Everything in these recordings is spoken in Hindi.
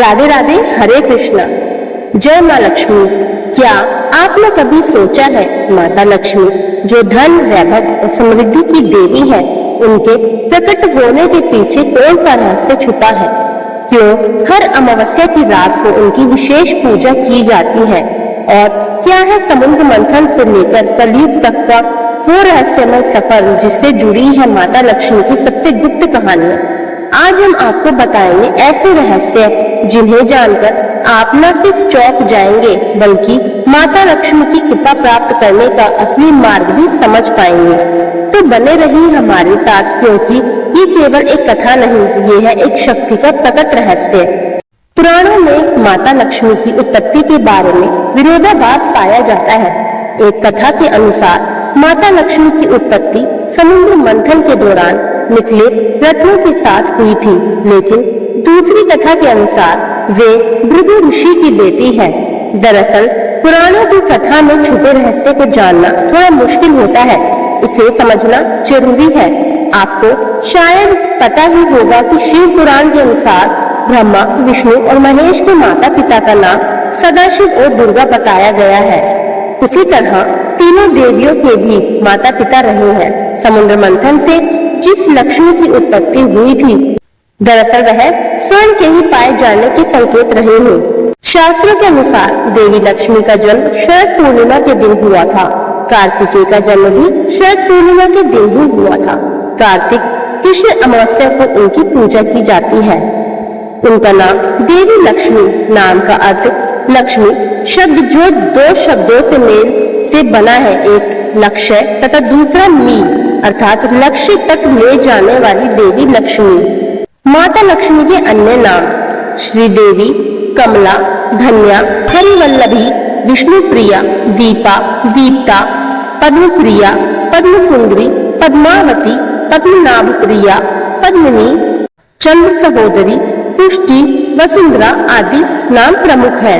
राधे राधे, हरे कृष्णा। जय माँ लक्ष्मी। क्या आपने कभी सोचा है माता लक्ष्मी जो धन, वैभव और समृद्धि की देवी है, उनके प्रकट होने के पीछे कौन सा रहस्य छुपा है? क्यों हर अमावस्या की रात को उनकी विशेष पूजा की जाती है? और क्या है समुद्र मंथन से लेकर कलयुग तक का वो रहस्यमय सफर जिससे जुड़ी है माता लक्ष्मी की सबसे गुप्त कहानियां? आज हम आपको बताएंगे ऐसे रहस्य जिन्हें जानकर आप न सिर्फ चौंक जाएंगे बल्कि माता लक्ष्मी की कृपा प्राप्त करने का असली मार्ग भी समझ पाएंगे। तो बने रहिए हमारे साथ, क्योंकि ये केवल एक कथा नहीं, ये है एक शक्ति का प्रकट रहस्य। पुराणों में माता लक्ष्मी की उत्पत्ति के बारे में विरोधाभास पाया जाता है। एक कथा के अनुसार माता लक्ष्मी की उत्पत्ति समुद्र मंथन के दौरान निकले रत्नों के साथ हुई थी, लेकिन दूसरी कथा के अनुसार वे भृगु ऋषि की बेटी है। दरअसल पुराणों की कथा में छुपे रहस्य को जानना थोड़ा मुश्किल होता है, इसे समझना जरूरी है। आपको शायद पता ही होगा कि शिव पुराण के अनुसार ब्रह्मा, विष्णु और महेश के माता पिता का नाम सदाशिव और दुर्गा बताया गया है। उसी तरह तीनों देवियों के भी माता पिता रहे हैं। समुद्र मंथन से जिस लक्ष्मी की उत्पत्ति हुई थी, दरअसल वह स्वर्ण के ही पाए जाने के संकेत रहे हैं। शास्त्रों के अनुसार देवी लक्ष्मी का जन्म शरद पूर्णिमा के दिन हुआ था। कार्तिकेय का जन्म भी शरद पूर्णिमा के दिन ही हुआ था। कार्तिक कृष्ण अमावस्या को उनकी पूजा की जाती है। उनका नाम देवी लक्ष्मी, नाम का अर्थ लक्ष्मी शब्द जो दो शब्दों से मेल से बना है, एक लक्ष्य तथा दूसरा मी अर्थात लक्ष्य तक ले जाने वाली देवी लक्ष्मी। माता लक्ष्मी के अन्य नाम श्रीदेवी, कमला, धन्या, हरिवल्लभी, विष्णुप्रिया, दीपा, दीप्ता, पद्मप्रिया, पद्मसुंदरी, पद्मावती, पद्मनाभप्रिया, पद्मिनी, चंद्र सहोदरी, पुष्टि, वसुंधरा आदि नाम प्रमुख है।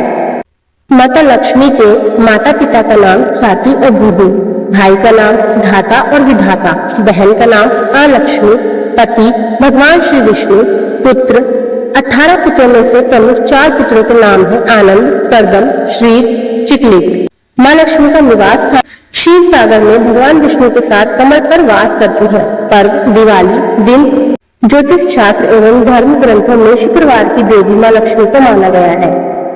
माता लक्ष्मी के माता पिता का नाम ख्याति और भृगु, भाई का नाम धाता और विधाता, बहन का नाम अलक्ष्मी, पति भगवान श्री विष्णु, पुत्र 18 पुत्रों में से प्रमुख 4 पुत्रों के नाम है आनंद, करदम, श्री, चिकलिक। माँ लक्ष्मी का निवास क्षीर सागर में भगवान विष्णु के साथ कमल पर वास करती है। पर्व दिवाली दिन ज्योतिष शास्त्र एवं धर्म ग्रंथों में शुक्रवार की देवी माँ लक्ष्मी को माना गया है।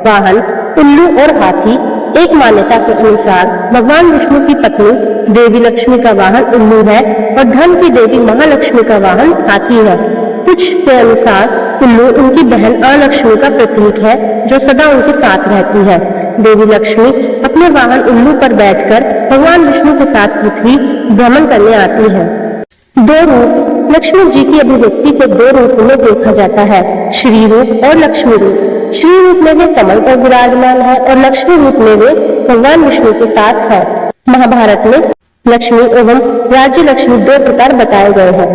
वाहन उल्लू और हाथी। एक मान्यता के अनुसार भगवान विष्णु की पत्नी देवी लक्ष्मी का वाहन उल्लू है और धन की देवी महालक्ष्मी का वाहन हाथी है। कुछ के अनुसार उल्लू उनकी बहन अलक्ष्मी का प्रतीक है जो सदा उनके साथ रहती है। देवी लक्ष्मी अपने वाहन उल्लू पर बैठकर भगवान विष्णु के साथ पृथ्वी भ्रमण करने आती है। 2 रूप। लक्ष्मी जी की अभिव्यक्ति को 2 रूप में देखा जाता है, श्री रूप और लक्ष्मी रूप। श्री रूप में वे कमल पर विराजमान है और लक्ष्मी रूप में वे भगवान विष्णु के साथ है। महाभारत में लक्ष्मी एवं राज्य लक्ष्मी 2 प्रकार बताए गए हैं।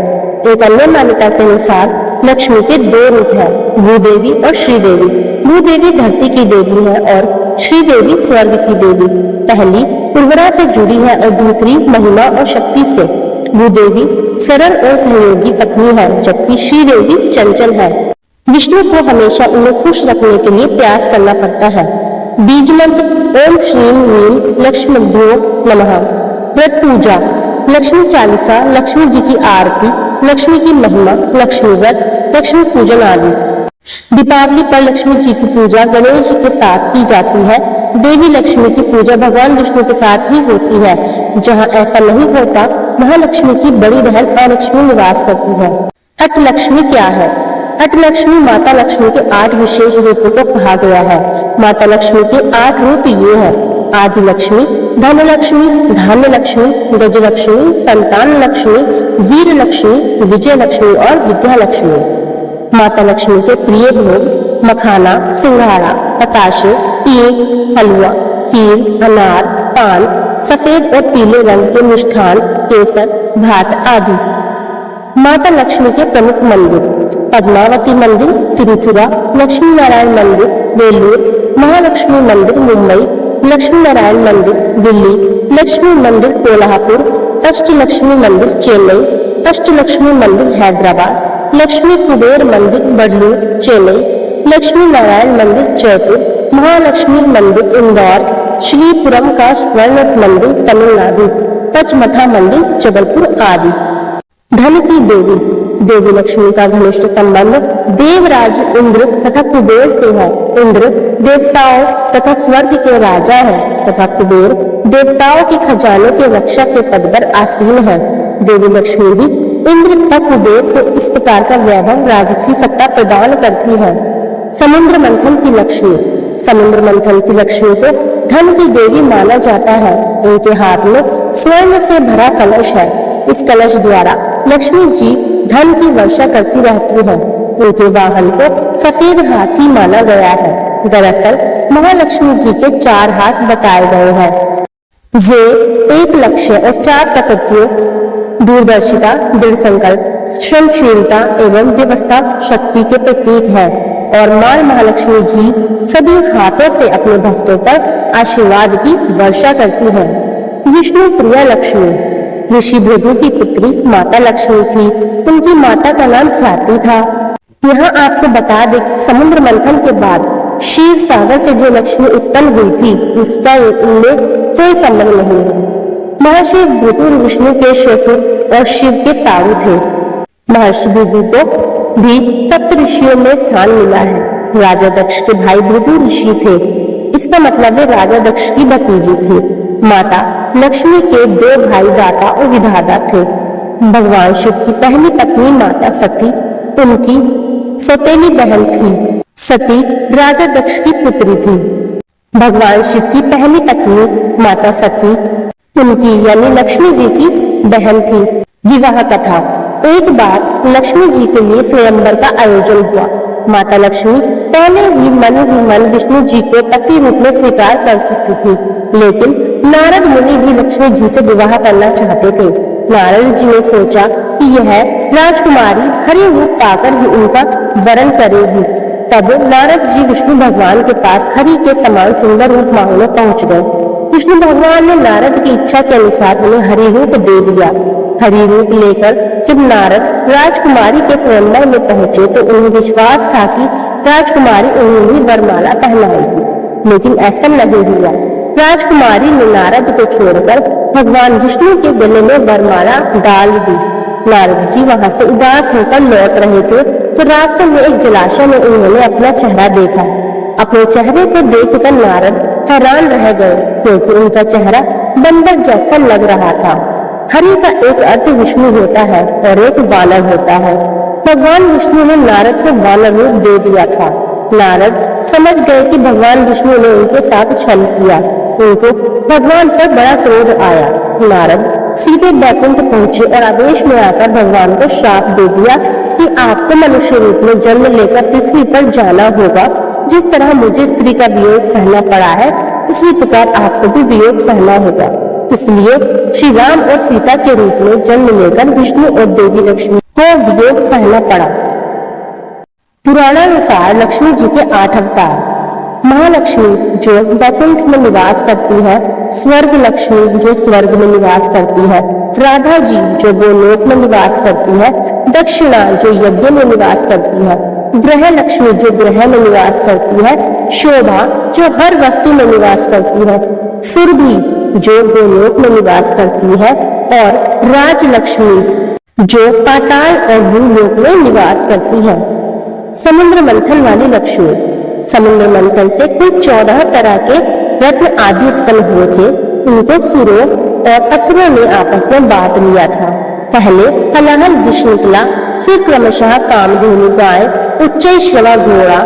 एक अन्य मान्यता के अनुसार लक्ष्मी के 2 रूप है, भूदेवी और श्रीदेवी। भूदेवी धरती की देवी है और श्रीदेवी स्वर्ग की देवी। पहली उर्वरा से जुड़ी है और दूसरी महिमा और शक्ति से। भूदेवी सरल और सहयोगी पत्नी है, जबकि श्रीदेवी चंचल है। विष्णु को हमेशा उन्हें खुश रखने के लिए प्रयास करना पड़ता है। बीज मंत्र ओम श्रीम ह्रीम लक्ष्मीभ्यो नमः। व्रत पूजा लक्ष्मी चालीसा, लक्ष्मी जी की आरती, लक्ष्मी की महिमा, लक्ष्मी व्रत, लक्ष्मी पूजन आदि। दीपावली पर लक्ष्मी जी की पूजा गणेश जी के साथ की जाती है। देवी लक्ष्मी की पूजा भगवान विष्णु के साथ ही होती है। जहाँ ऐसा नहीं होता वहाँ लक्ष्मी की बड़ी बहन अलक्ष्मी निवास करती है। अष्टलक्ष्मी क्या है? अष्टलक्ष्मी माता लक्ष्मी के 8 विशेष रूपों को कहा गया है। माता लक्ष्मी के 8 रूप ये है: आदि लक्ष्मी, धन लक्ष्मी, धान्य लक्ष्मी, गज लक्ष्मी, संतान लक्ष्मी, वीर लक्ष्मी, विजय लक्ष्मी और विद्या लक्ष्मी। माता लक्ष्मी के प्रिय भोग मखाना, सिंघाड़ा, बताशे, ईख, हलवा, खीर, अनार, पान, सफेद और पीले रंग के मिष्ठान, केसर, भात आदि। माता लक्ष्मी के प्रमुख मंदिर: पद्मावती मंदिर तिरुचुरा, लक्ष्मी नारायण मंदिर वेलूर, महालक्ष्मी मंदिर मुंबई, लक्ष्मी नारायण मंदिर दिल्ली, लक्ष्मी मंदिर कोल्हापुर, अष्टलक्ष्मी मंदिर चेन्नई, अष्टलक्ष्मी मंदिर हैदराबाद, लक्ष्मी कुबेर मंदिर बडलूर चेन्नई, लक्ष्मी नारायण मंदिर जयपुर, महालक्ष्मी मंदिर इंदौर, श्रीपुरम का स्वर्ण मंदिर तमिलनाडु, पचमठा मंदिर जबलपुर आदि। धन की देवी देवी लक्ष्मी का घनिष्ठ संबंध देवराज इंद्र तथा कुबेर से है। इंद्र देवताओं तथा स्वर्ग के राजा है तथा कुबेर देवताओं के खजाने के रक्षक के पद पर आसीन है। देवी लक्ष्मी भी इंद्र तथा कुबेर को इस प्रकार का वैभव राजसी सत्ता प्रदान करती है। समुद्र मंथन की लक्ष्मी समुद्र मंथन की लक्ष्मी को धन की देवी माना जाता है। उनके हाथ में स्वर्ण से भरा कलश है। इस कलश द्वारा लक्ष्मी जी धन की वर्षा करती रहती है। उनके वाहन को सफेद हाथी माना गया है। दरअसल महालक्ष्मी जी के 4 हाथ बताए गए हैं। वे एक लक्ष्य और 4 प्रकृतियों दूरदर्शिता, दृढ़ संकल्प, श्रमशीलता एवं व्यवस्था शक्ति के प्रतीक है। और मां महालक्ष्मी जी सभी हाथों से अपने भक्तों पर आशीर्वाद की वर्षा करती है। विष्णु प्रिया लक्ष्मी ऋषि भृगु की पुत्री माता लक्ष्मी थी। उनकी माता का नाम ख्याति था। यहाँ आपको बता दें कि समुद्र मंथन के बाद क्षीर सागर से जो लक्ष्मी उत्पन्न हुई थी उसका उनमें कोई संबंध नहीं है। महर्षि भृगु विष्णु के श्वशुर और शिव के सारू थे। महर्षि भृगु को भी सप्त ऋषियों में स्थान मिला है। राजा दक्ष के भाई भृगु ऋषि थे। इसका मतलब वे राजा दक्ष की भतीजी थी। माता लक्ष्मी के 2 भाई दाता और विधाता थे। भगवान शिव की पहली पत्नी माता सती उनकी सौतेली बहन थी। सती राजा दक्ष की पुत्री थी। भगवान शिव की पहली पत्नी माता सती उनकी यानी लक्ष्मी जी की बहन थी। विवाह कथा एक बार लक्ष्मी जी के लिए स्वयंवर का आयोजन हुआ। माता लक्ष्मी पहले ही मन विष्णु जी को पति रूप में स्वीकार कर चुकी थी, लेकिन नारद मुनि भी लक्ष्मी जी से विवाह करना चाहते थे। नारद जी ने सोचा कि यह राजकुमारी हरि रूप पाकर ही उनका वरण करेगी। तब नारद जी विष्णु भगवान के पास हरि के समान सुंदर रूप मांगने पहुंच गए। विष्णु भगवान ने नारद की इच्छा के अनुसार उन्हें हरि रूप दे दिया। हरि रूप लेकर जब नारद राजकुमारी के स्वयंवर में पहुंचे तो उन्हें विश्वास था कि राजकुमारी उन्हें ही वरमाला पहनाएगी, लेकिन ऐसा नहीं हुआ। राजकुमारी ने नारद को छोड़कर भगवान विष्णु के गले में वरमाला डाल दी। नारद जी वहां से उदास होकर लौट रहे थे तो रास्ते में एक जलाशय में उन्होंने अपना चेहरा देखा। अपने चेहरे को देखकर नारद हैरान रह गए, क्योंकि उनका चेहरा बंदर जैसा लग रहा था। हरि का एक अर्थ विष्णु होता है और एक वानर होता है। भगवान विष्णु ने नारद को वानर रूप दे दिया था। नारद समझ गए कि भगवान विष्णु ने उनके साथ छल किया। उनको भगवान पर बड़ा क्रोध आया। नारद सीधे बैकुंठ पहुंचे और आवेश में आकर भगवान को श्राप दे दिया कि आपको मनुष्य रूप में जन्म लेकर पृथ्वी पर जाना होगा। जिस तरह मुझे स्त्री का वियोग सहना पड़ा है, इसी प्रकार आपको भी वियोग सहना होगा। इसलिए श्री राम और सीता के रूप में जन्म लेकर विष्णु और देवी लक्ष्मी को वियोग सहना पड़ा। पुराणानुसार लक्ष्मी जी के 8 अवतार। महालक्ष्मी जो वैकुंठ में निवास करती है, स्वर्ग लक्ष्मी जो स्वर्ग में निवास करती है, राधा जी जो गोलोक में निवास करती है, दक्षिणा जो यज्ञ में निवास करती है, ग्रह लक्ष्मी जो ग्रह में निवास करती है, शोभा जो हर वस्तु में निवास करती है, सुरभि जो गोलोक में निवास करती है और राजलक्ष्मी जो पाताल और भूलोक में निवास करती है। समुद्र मंथन वाली लक्ष्मी। समुद्र मंथन से कुल 14 तरह के रत्न आदि उत्पन्न हुए थे। उनको सुरों और असुरों ने आपस में बांट लिया था। पहले हलाहल विष निकला, फिर क्रमशः कामधेनु गाय, उच्चैश्रवा घोड़ा,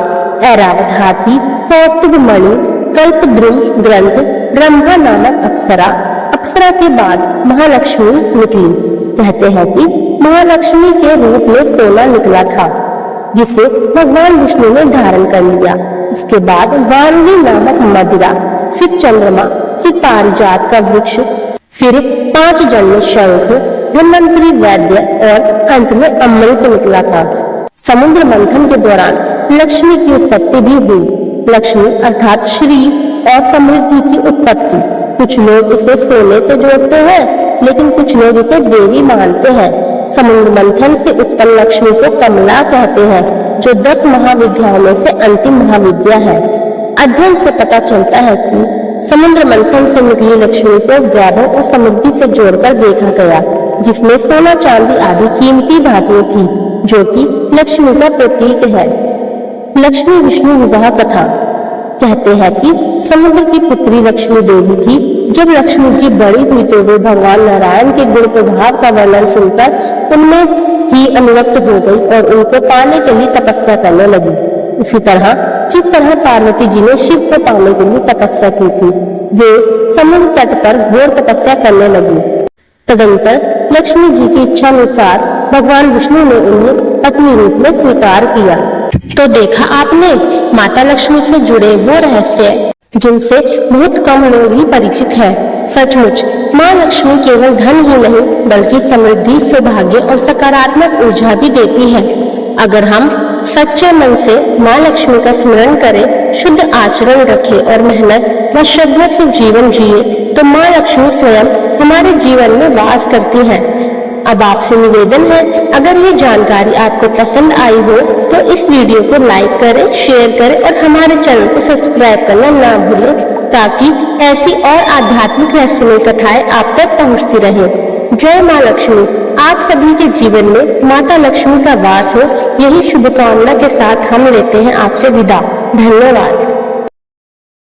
ऐरावत हाथी, कौस्तुभ मणि, कल्पद्रुम ग्रंथ, ब्रह्मा नामक अप्सरा। अप्सरा के बाद महालक्ष्मी निकली। कहते हैं कि महालक्ष्मी के रूप में सोना निकला था, जिसे भगवान विष्णु ने धारण कर लिया। इसके बाद वारुणी नामक मदिरा, फिर चंद्रमा, फिर पारिजात का वृक्ष, फिर 5 जन्म शंख, धन्वंतरी वैद्य और अंत में अमृत निकला था। समुद्र मंथन के दौरान लक्ष्मी की उत्पत्ति भी हुई। लक्ष्मी अर्थात श्री और समृद्धि की उत्पत्ति। कुछ लोग इसे सोने से जोड़ते हैं, लेकिन कुछ लोग इसे देवी मानते हैं। समुद्र मंथन से उत्पन्न लक्ष्मी को कमला कहते हैं। जो 10 महाविद्याओं में से अंतिम महाविद्या है। अध्ययन से पता चलता है कि समुद्र मंथन से निकली लक्ष्मी को वैभव और समृद्धि से जोड़कर देखा गया, जिसमें सोना चांदी आदि कीमती धातुएं थी, जो कि लक्ष्मी का प्रतीक है। लक्ष्मी विष्णु विवाह कथा कहते हैं कि समुद्र की पुत्री लक्ष्मी देवी थी। जब लक्ष्मी जी बड़ी हुई तो वे भगवान नारायण के गुण प्रभाव का वर्णन सुनकर उनमें ही अनुरक्त हो गई और उनको पाने के लिए तपस्या करने लगी। इसी तरह जिस तरह पार्वती जी ने शिव को पाने के लिए तपस्या की थी, वे समुद्र तट पर घोर तपस्या करने लगी। तदंतर लक्ष्मी जी की इच्छा अनुसार भगवान विष्णु ने उन्हें पत्नी रूप में स्वीकार किया। तो देखा आपने माता लक्ष्मी से जुड़े वो रहस्य जिनसे बहुत कम लोग ही परिचित हैं। सचमुच माँ लक्ष्मी केवल धन ही नहीं बल्कि समृद्धि, सौभाग्य और सकारात्मक ऊर्जा भी देती है। अगर हम सच्चे मन से माँ लक्ष्मी का स्मरण करें, शुद्ध आचरण रखें और मेहनत व श्रद्धा से जीवन जिए तो माँ लक्ष्मी स्वयं हमारे जीवन में वास करती है। अब आपसे निवेदन है, अगर ये जानकारी आपको पसंद आई हो तो इस वीडियो को लाइक करें, शेयर करें और हमारे चैनल को सब्सक्राइब करना ना भूलें, ताकि ऐसी और आध्यात्मिक रहस्यमय कथाएं आप तक पहुंचती रहे। जय माँ लक्ष्मी। आप सभी के जीवन में माता लक्ष्मी का वास हो, यही शुभकामना के साथ हम लेते हैं आपसे विदा। धन्यवाद।